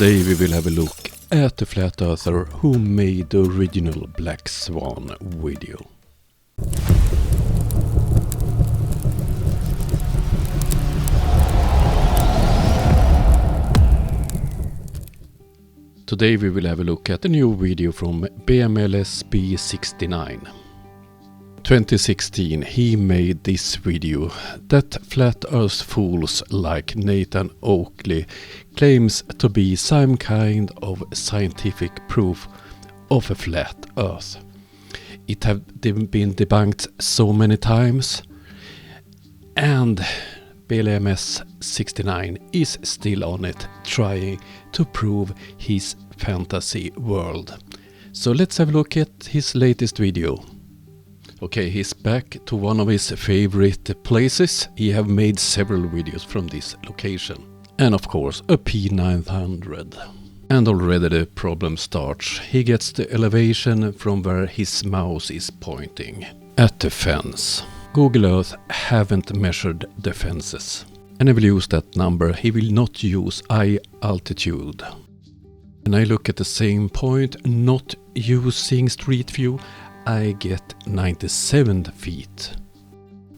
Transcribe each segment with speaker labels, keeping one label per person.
Speaker 1: Today we will have a look at the flat earther who made the original Black Swan video. Today we will have a look at a new video from bmlsb 69. 2016 he made this video that flat earth fools like Nathan Oakley claims to be some kind of scientific proof of a flat earth. It have been debunked so many times, and BLMS 69 is still on it, trying to prove his fantasy world. So let's have a look at his latest video. Okay, he's back to one of his favorite places. He have made several videos from this location. And of course a P900. And already the problem starts. He gets the elevation from where his mouse is pointing at the fence. Google Earth haven't measured the fences. And he will use that number. He will not use eye altitude. And I look at the same point, not using Street View, I get 97 feet.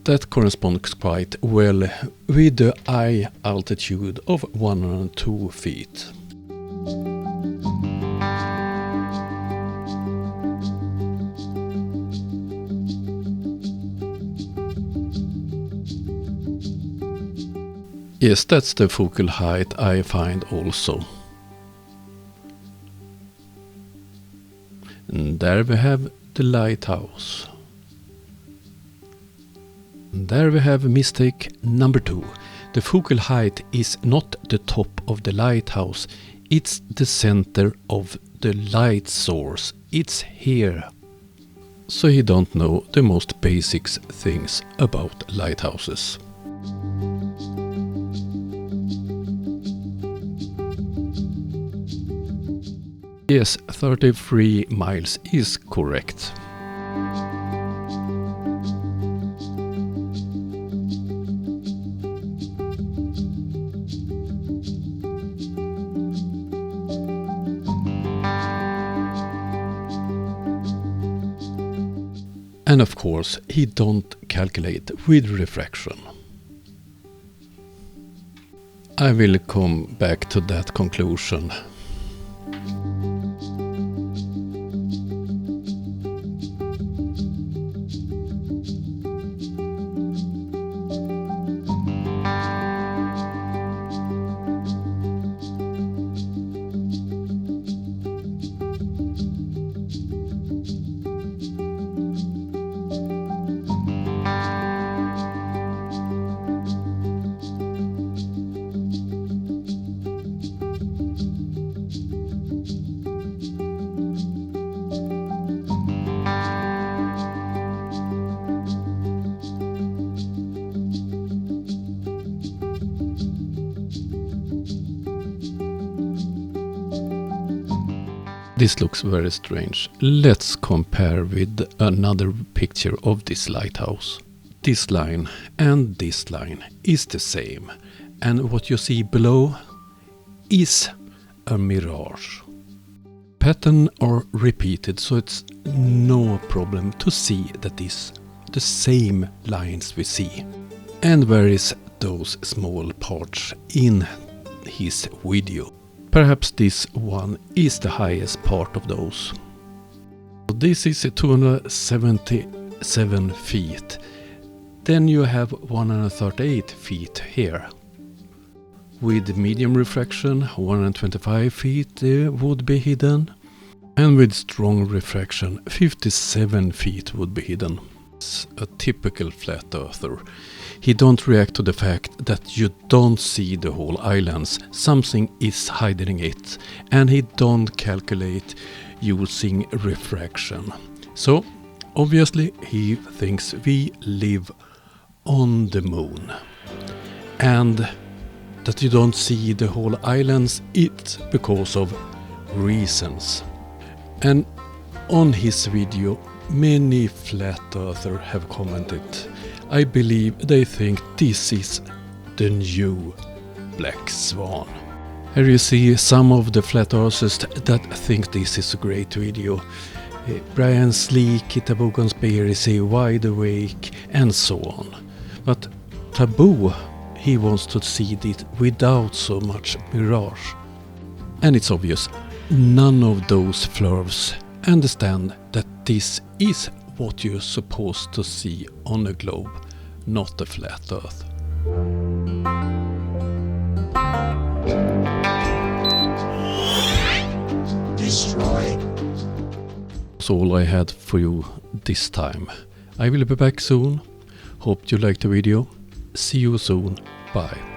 Speaker 1: That corresponds quite well with the eye altitude of 102 feet. Yes, that's the focal height I find also. And there we have the lighthouse. And there we have mistake number 2. The focal height is not the top of the lighthouse, it's the center of the light source. It's here. So he don't know the most basic things about lighthouses. Yes, 33 miles is correct. And of course, he don't calculate with refraction. I will come back to that conclusion. This looks very strange. Let's compare with another picture of this lighthouse. This line and this line is the same, and what you see below is a mirage. Pattern are repeated, so it's no problem to see that is the same lines we see. And where is those small parts in his video? Perhaps this one is the highest part of those. This is 277 feet. Then you have 138 feet here. With medium refraction, 125 feet would be hidden. And with strong refraction, 57 feet would be hidden. It's a typical flat earther. He don't react to the fact that you don't see the whole islands. Something is hiding it. And he don't calculate using refraction. So, obviously, he thinks we live on the moon. And that you don't see the whole islands, it's because of reasons. And on his video, many flat earthers have commented. I believe they think this is the new Black Swan. Here you see some of the flat earthers that think this is a great video. Brian Sleek, Taboo Conspiracy, Wide Awake and so on. But Taboo, he wants to see it without so much Mirage. And it's obvious, none of those flurves understand that this is what you're supposed to see on a globe, not a flat earth.
Speaker 2: Destroy.
Speaker 1: That's all I had for you this time. I will be back soon. Hope you liked the video. See you soon. Bye.